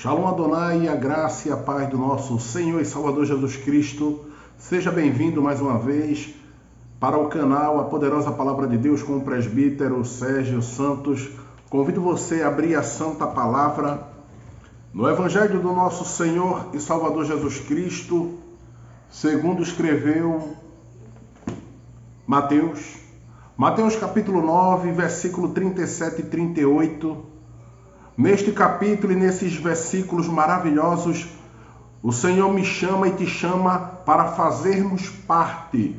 Shalom Adonai e a graça e a paz do nosso Senhor e Salvador Jesus Cristo. Seja bem-vindo mais uma vez para o canal A Poderosa Palavra de Deus com o presbítero Sérgio Santos. Convido você a abrir a Santa Palavra no Evangelho do nosso Senhor e Salvador Jesus Cristo, segundo escreveu Mateus. Mateus capítulo 9, versículo 37 e 38. Neste capítulo e nesses versículos maravilhosos, o Senhor me chama e te chama para fazermos parte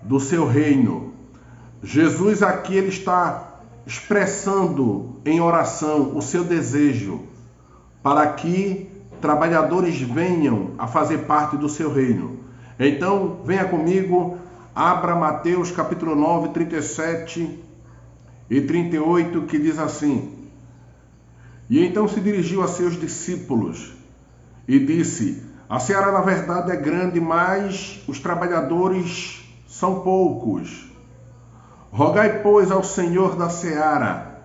do seu reino. Jesus aqui ele está expressando em oração o seu desejo para que trabalhadores venham a fazer parte do seu reino. Então, venha comigo, abra Mateus capítulo 9, 37 e 38, que diz assim: E então se dirigiu a seus discípulos e disse: A seara na verdade é grande, mas os trabalhadores são poucos. Rogai, pois, ao Senhor da seara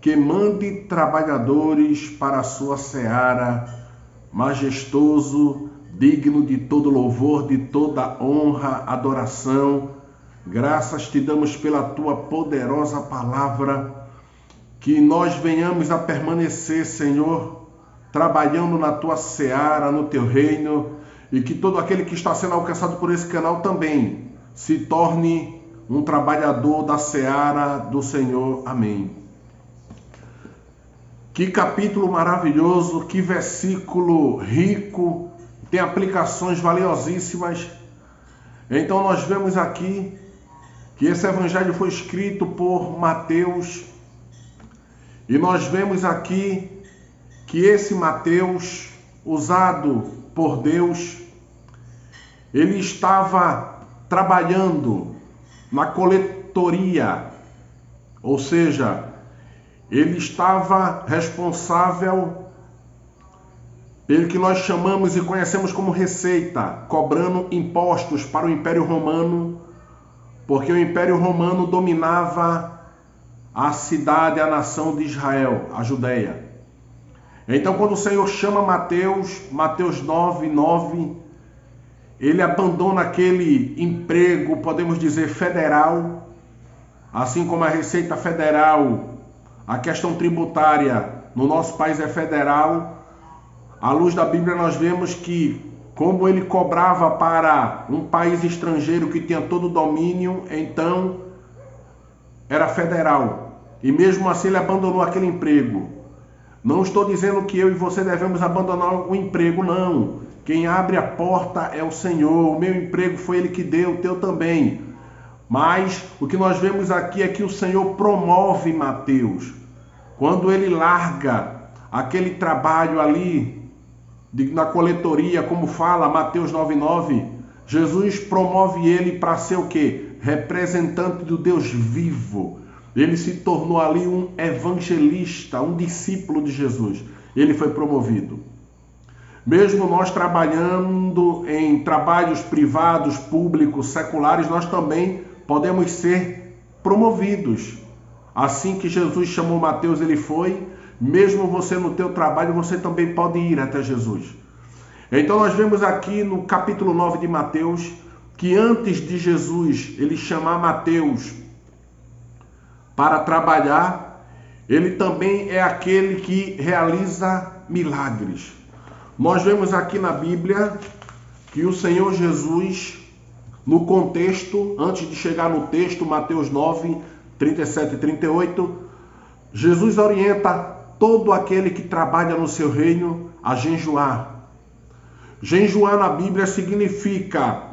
que mande trabalhadores para a sua seara, majestoso, digno de todo louvor, de toda honra, adoração. Graças te damos pela tua poderosa palavra, que nós venhamos a permanecer, Senhor, trabalhando na tua seara, no teu reino, e que todo aquele que está sendo alcançado por esse canal também se torne um trabalhador da seara do Senhor. Amém. Que capítulo maravilhoso, que versículo rico, tem aplicações valiosíssimas. Então nós vemos aqui que esse evangelho foi escrito por Mateus, e nós vemos aqui que esse Mateus, usado por Deus, ele estava trabalhando na coletoria, ou seja, ele estava responsável pelo que nós chamamos e conhecemos como receita, cobrando impostos para o Império Romano, porque o Império Romano dominava a cidade, a nação de Israel, a Judéia. Então, quando o Senhor chama Mateus, Mateus 9, 9, ele abandona aquele emprego, podemos dizer, federal, assim como a Receita Federal, a questão tributária no nosso país é federal. À luz da Bíblia nós vemos que, como ele cobrava para um país estrangeiro que tinha todo o domínio, então era federal. E mesmo assim ele abandonou aquele emprego. Não estou dizendo que eu e você devemos abandonar o emprego, não. Quem abre a porta é o Senhor. O meu emprego foi Ele que deu, o teu também. Mas o que nós vemos aqui é que o Senhor promove Mateus. Quando ele larga aquele trabalho ali na coletoria, como fala Mateus 9,9, Jesus promove ele para ser o quê? Representante do Deus vivo. Ele se tornou ali um evangelista, um discípulo de Jesus. Ele foi promovido. Mesmo nós trabalhando em trabalhos privados, públicos, seculares, nós também podemos ser promovidos. Assim que Jesus chamou Mateus, ele foi. Mesmo você no teu trabalho, você também pode ir até Jesus. Então nós vemos aqui no capítulo 9 de Mateus, que antes de Jesus ele chamar Mateus para trabalhar, ele também é aquele que realiza milagres. Nós vemos aqui na Bíblia que o Senhor Jesus, no contexto, antes de chegar no texto, Mateus 9, 37 e 38, Jesus orienta todo aquele que trabalha no seu reino a jejuar. Jejuar na Bíblia significa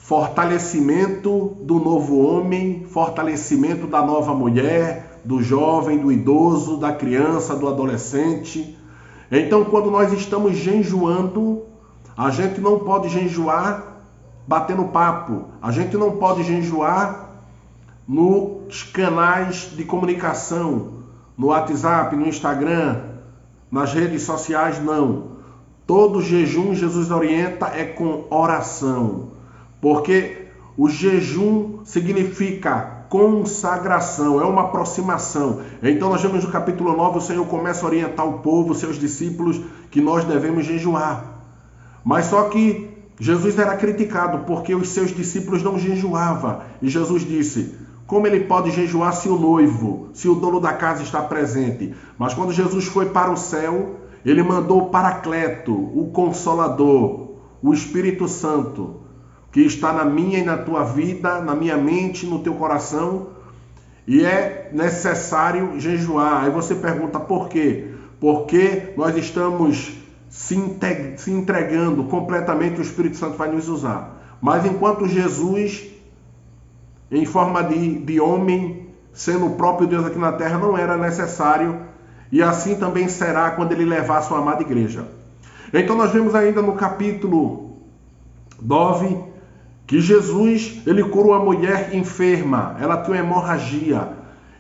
fortalecimento do novo homem, fortalecimento da nova mulher, do jovem, do idoso, da criança, do adolescente. Então, quando nós estamos jejuando, a gente não pode jejuar batendo papo, a gente não pode jejuar nos canais de comunicação, no WhatsApp, no Instagram, nas redes sociais, não. Todo jejum, Jesus orienta, é com oração. Porque o jejum significa consagração, é uma aproximação. Então nós vemos no capítulo 9, o Senhor começa a orientar o povo, seus discípulos, que nós devemos jejuar. Mas só que Jesus era criticado porque os seus discípulos não jejuavam. E Jesus disse: como ele pode jejuar se o noivo, se o dono da casa está presente? Mas quando Jesus foi para o céu, ele mandou o Paracleto, o Consolador, o Espírito Santo, que está na minha e na tua vida, na minha mente, no teu coração, e é necessário jejuar. Aí você pergunta por quê? Porque nós estamos se entregando completamente, o Espírito Santo vai nos usar. Mas enquanto Jesus, em forma de homem, sendo o próprio Deus aqui na terra, não era necessário, e assim também será quando ele levar a sua amada igreja. Então nós vemos ainda no capítulo 9, que Jesus, ele curou a mulher enferma, ela tinha uma hemorragia.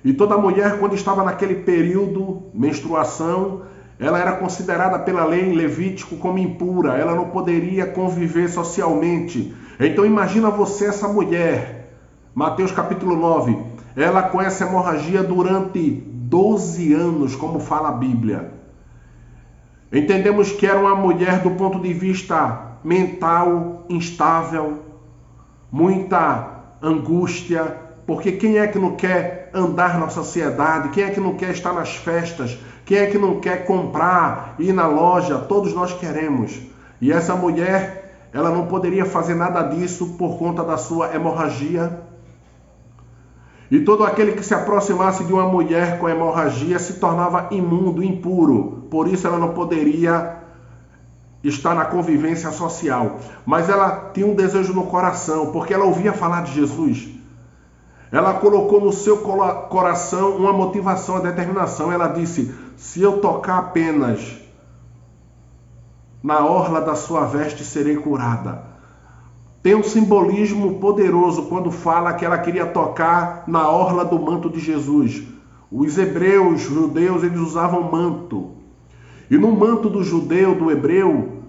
E toda mulher, quando estava naquele período, menstruação, ela era considerada pela lei em Levítico como impura, ela não poderia conviver socialmente. Então imagina você, essa mulher, Mateus capítulo 9, ela com essa hemorragia durante 12 anos, como fala a Bíblia. Entendemos que era uma mulher do ponto de vista mental, instável, muita angústia, porque quem é que não quer andar na sociedade? Quem é que não quer estar nas festas? Quem é que não quer comprar, ir na loja? Todos nós queremos. E essa mulher, ela não poderia fazer nada disso por conta da sua hemorragia. E todo aquele que se aproximasse de uma mulher com hemorragia se tornava imundo, impuro. Por isso ela não poderia estar na convivência social. Mas ela tinha um desejo no coração, porque ela ouvia falar de Jesus. Ela colocou no seu coração uma motivação, uma determinação. Ela disse: se eu tocar apenas na orla da sua veste, serei curada. Tem um simbolismo poderoso quando fala que ela queria tocar na orla do manto de Jesus. Os hebreus, judeus, eles usavam manto. E no manto do judeu, do hebreu,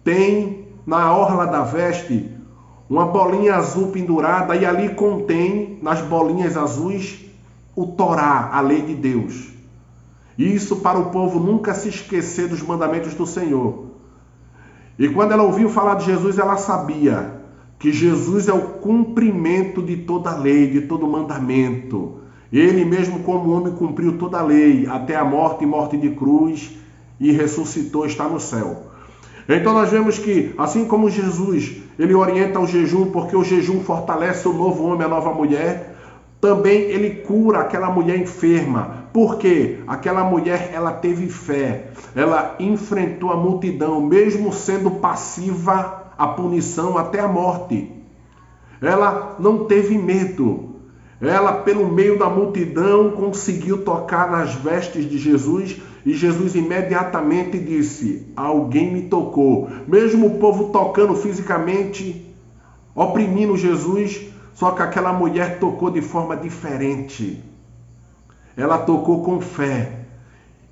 tem na orla da veste uma bolinha azul pendurada, e ali contém, nas bolinhas azuis, o Torá, a lei de Deus. Isso para o povo nunca se esquecer dos mandamentos do Senhor. E quando ela ouviu falar de Jesus, ela sabia que Jesus é o cumprimento de toda a lei, de todo mandamento. Ele mesmo, como homem, cumpriu toda a lei, até a morte e morte de cruz, e ressuscitou, está no céu. Então nós vemos que, assim como Jesus, ele orienta o jejum, porque o jejum fortalece o novo homem, a nova mulher, também ele cura aquela mulher enferma. Por quê? Aquela mulher, ela teve fé, ela enfrentou a multidão, mesmo sendo passiva à punição até a morte. Ela não teve medo. Ela, pelo meio da multidão, conseguiu tocar nas vestes de Jesus, e Jesus imediatamente disse: alguém me tocou. Mesmo o povo tocando fisicamente, oprimindo Jesus, só que aquela mulher tocou de forma diferente. Ela tocou com fé.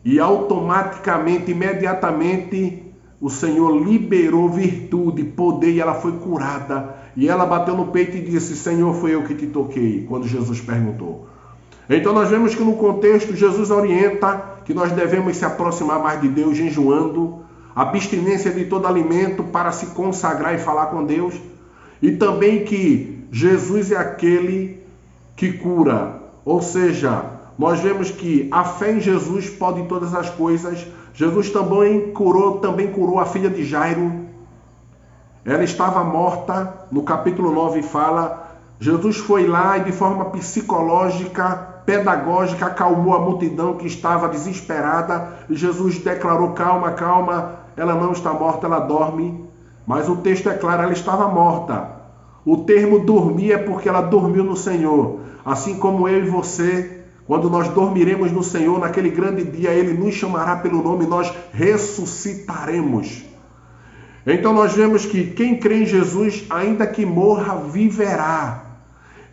E automaticamente, imediatamente, o Senhor liberou virtude, poder, e ela foi curada. E ela bateu no peito e disse: Senhor, foi eu que te toquei, quando Jesus perguntou. Então nós vemos que no contexto Jesus orienta que nós devemos se aproximar mais de Deus jejuando, abstinência de todo alimento para se consagrar e falar com Deus, e também que Jesus é aquele que cura. Ou seja, nós vemos que a fé em Jesus pode todas as coisas. Jesus também curou a filha de Jairo. Ela estava morta, no capítulo 9 fala, Jesus foi lá e de forma psicológica, pedagógica, acalmou a multidão que estava desesperada, e Jesus declarou: calma, calma, ela não está morta, ela dorme. Mas o texto é claro, ela estava morta. O termo dormir é porque ela dormiu no Senhor. Assim como eu e você, quando nós dormiremos no Senhor, naquele grande dia, Ele nos chamará pelo nome e nós ressuscitaremos. Então nós vemos que quem crê em Jesus, ainda que morra, viverá.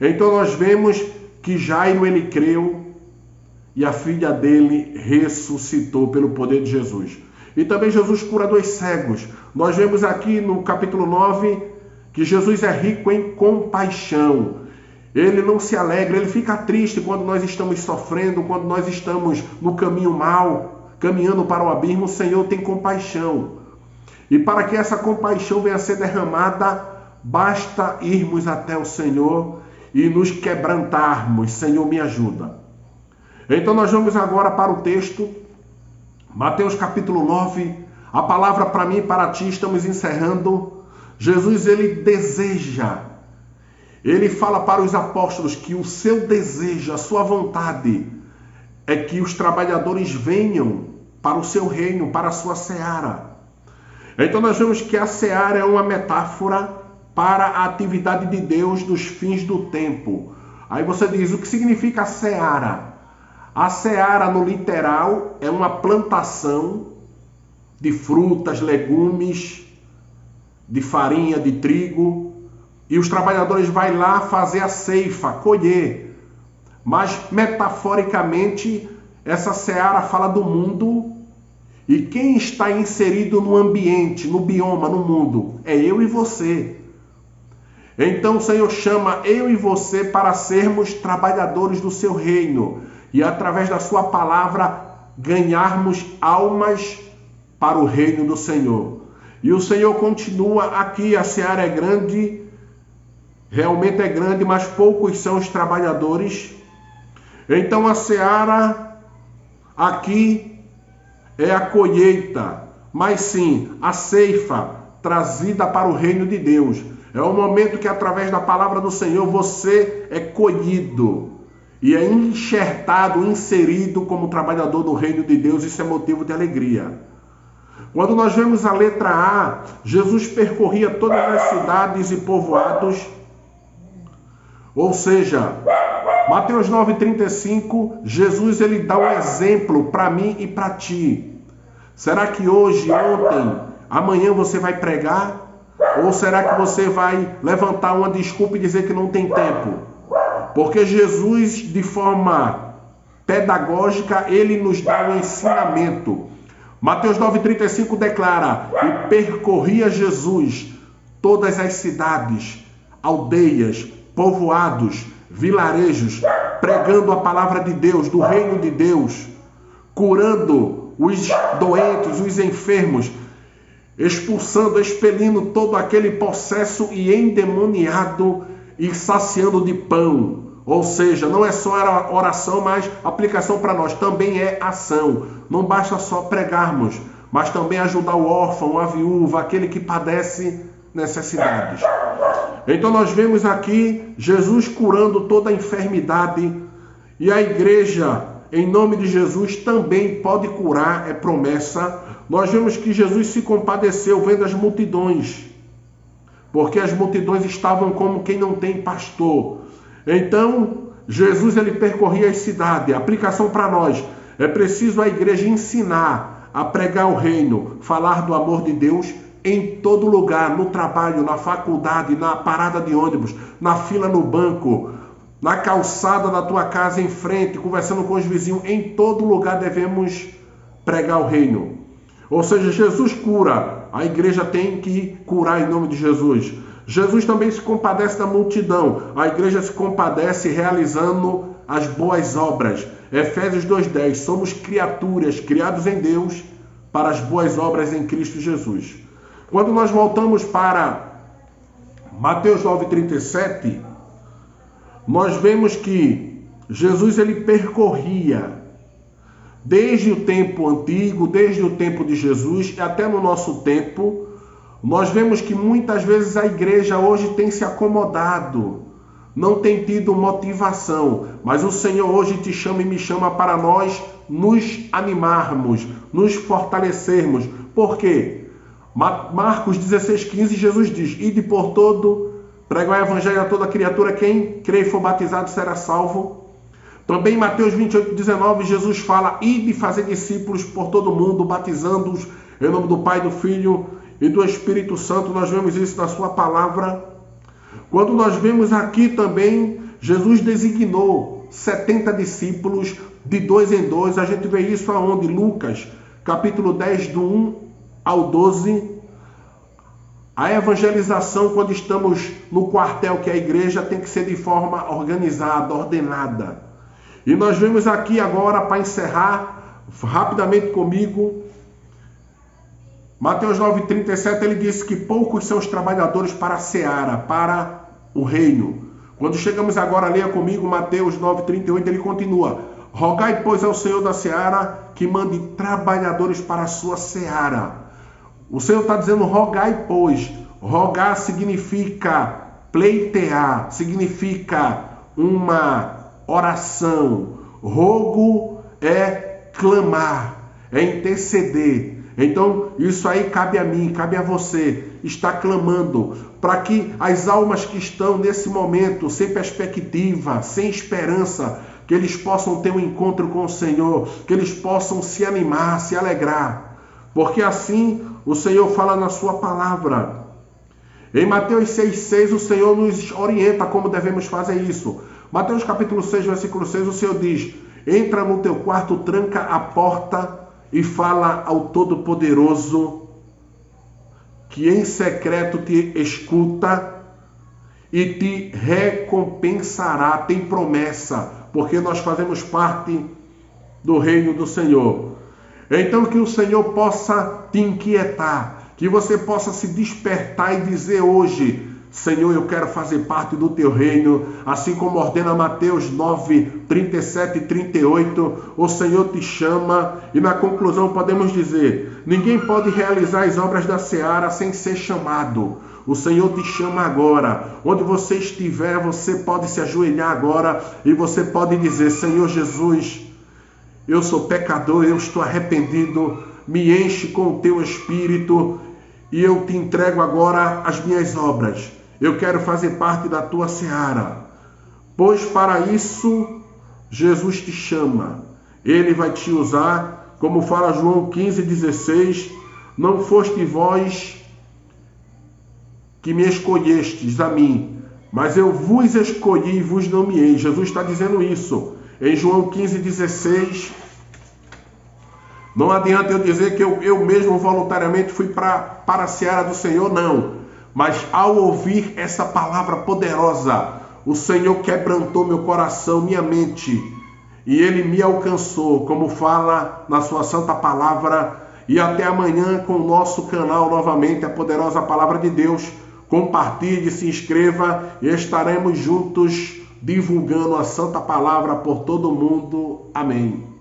Então nós vemos que Jairo, ele creu, e a filha dele ressuscitou pelo poder de Jesus. E também Jesus cura 2 cegos. Nós vemos aqui no capítulo 9 que Jesus é rico em compaixão. Ele não se alegra, ele fica triste quando nós estamos sofrendo, quando nós estamos no caminho mau, caminhando para o abismo. O Senhor tem compaixão. E para que essa compaixão venha a ser derramada, basta irmos até o Senhor e nos quebrantarmos. Senhor, me ajuda. Então nós vamos agora para o texto, Mateus capítulo 9. A palavra para mim e para ti, estamos encerrando. Jesus, ele deseja, ele fala para os apóstolos que o seu desejo, a sua vontade, é que os trabalhadores venham para o seu reino, para a sua seara. Então nós vemos que a seara é uma metáfora para a atividade de Deus nos fins do tempo. Aí você diz, o que significa a seara? A seara, no literal, é uma plantação de frutas, legumes, de farinha, de trigo, e os trabalhadores vão lá fazer a ceifa, colher. Mas, metaforicamente, essa seara fala do mundo, e quem está inserido no ambiente, no bioma, no mundo, é eu e você. Então o Senhor chama eu e você para sermos trabalhadores do seu reino, e através da sua palavra ganharmos almas para o reino do Senhor. E o Senhor continua aqui, a seara é grande, realmente é grande, mas poucos são os trabalhadores. Então a seara aqui é a colheita, mas sim a ceifa trazida para o reino de Deus. É o momento que através da palavra do Senhor você é colhido e é enxertado, inserido como trabalhador do reino de Deus. Isso é motivo de alegria. Quando nós vemos a letra A, Jesus percorria todas as cidades e povoados, ou seja, Mateus 9,35, Jesus ele dá um exemplo para mim e para ti. Será que hoje, ontem, amanhã você vai pregar? Ou será que você vai levantar uma desculpa e dizer que não tem tempo? Porque Jesus, de forma pedagógica, ele nos dá um ensinamento. Mateus 9,35 declara, e percorria Jesus todas as cidades, aldeias, povoados, vilarejos, pregando a palavra de Deus, do reino de Deus, curando os doentes, os enfermos, expulsando, expelindo todo aquele possesso e endemoniado e saciando de pão. Ou seja, não é só oração, mas aplicação para nós, também é ação. Não basta só pregarmos, mas também ajudar o órfão, a viúva, aquele que padece necessidades. Então nós vemos aqui Jesus curando toda a enfermidade, e a igreja, em nome de Jesus, também pode curar, é promessa. Nós vemos que Jesus se compadeceu vendo as multidões, porque as multidões estavam como quem não tem pastor. Então, Jesus ele percorria as cidades. A aplicação para nós, é preciso a igreja ensinar a pregar o reino, falar do amor de Deus em todo lugar, no trabalho, na faculdade, na parada de ônibus, na fila no banco, na calçada da tua casa em frente, conversando com os vizinhos. Em todo lugar devemos pregar o reino. Ou seja, Jesus cura, a igreja tem que curar em nome de Jesus. Jesus também se compadece da multidão, a igreja se compadece realizando as boas obras. Efésios 2,10, somos criaturas criados em Deus para as boas obras em Cristo Jesus. Quando nós voltamos para Mateus 9,37, nós vemos que Jesus ele percorria desde o tempo antigo, desde o tempo de Jesus e até no nosso tempo. Nós vemos que muitas vezes a igreja hoje tem se acomodado, não tem tido motivação, mas o Senhor hoje te chama e me chama para nós nos animarmos, nos fortalecermos. Por quê? Marcos 16,15, Jesus diz, ide por todo, pregai o evangelho a toda criatura, quem crê e for batizado será salvo. Também em Mateus 28,19, Jesus fala, ide fazer discípulos por todo mundo, batizando-os em nome do Pai, do Filho e do Espírito Santo. Nós vemos isso na sua palavra. Quando nós vemos aqui também, Jesus designou 70 discípulos de 2 em 2. A gente vê isso aonde? Lucas, capítulo 10, do 1 ao 12. A evangelização, quando estamos no quartel, que é a igreja, tem que ser de forma organizada, ordenada. E nós vemos aqui agora, para encerrar, rapidamente comigo, Mateus 9,37, ele disse que poucos são os trabalhadores para a seara, para o reino. Quando chegamos agora, leia comigo, Mateus 9,38, ele continua: rogai, pois, ao Senhor da seara que mande trabalhadores para a sua seara. O Senhor está dizendo rogai, pois. Rogar significa pleitear, significa uma oração. Rogo é clamar, é interceder. Então, isso aí cabe a mim, cabe a você, está clamando para que as almas que estão nesse momento sem perspectiva, sem esperança, que eles possam ter um encontro com o Senhor, que eles possam se animar, se alegrar. Porque assim o Senhor fala na sua palavra. Em Mateus 6,6 o Senhor nos orienta como devemos fazer isso. Mateus capítulo 6, versículo 6, o Senhor diz: entra no teu quarto, tranca a porta e fala ao Todo-Poderoso, que em secreto te escuta e te recompensará. Tem promessa, porque nós fazemos parte do reino do Senhor. Então que o Senhor possa te inquietar, que você possa se despertar e dizer hoje: Senhor, eu quero fazer parte do teu reino, assim como ordena Mateus 9, 37 e 38, o Senhor te chama. E na conclusão podemos dizer: ninguém pode realizar as obras da seara sem ser chamado. O Senhor te chama agora. Onde você estiver, você pode se ajoelhar agora e você pode dizer: Senhor Jesus, eu sou pecador, eu estou arrependido, me enche com o teu Espírito e eu te entrego agora as minhas obras. Eu quero fazer parte da tua seara. Pois para isso Jesus te chama. Ele vai te usar, como fala João 15,16, não foste vós que me escolhestes a mim, mas eu vos escolhi e vos nomeei. Jesus está dizendo isso em João 15,16. Não adianta eu dizer que eu mesmo voluntariamente fui para a seara do Senhor, não. Mas ao ouvir essa palavra poderosa, o Senhor quebrantou meu coração, minha mente, e Ele me alcançou, como fala na sua santa palavra. E até amanhã com o nosso canal novamente, a poderosa palavra de Deus. Compartilhe, se inscreva e estaremos juntos divulgando a santa palavra por todo o mundo. Amém.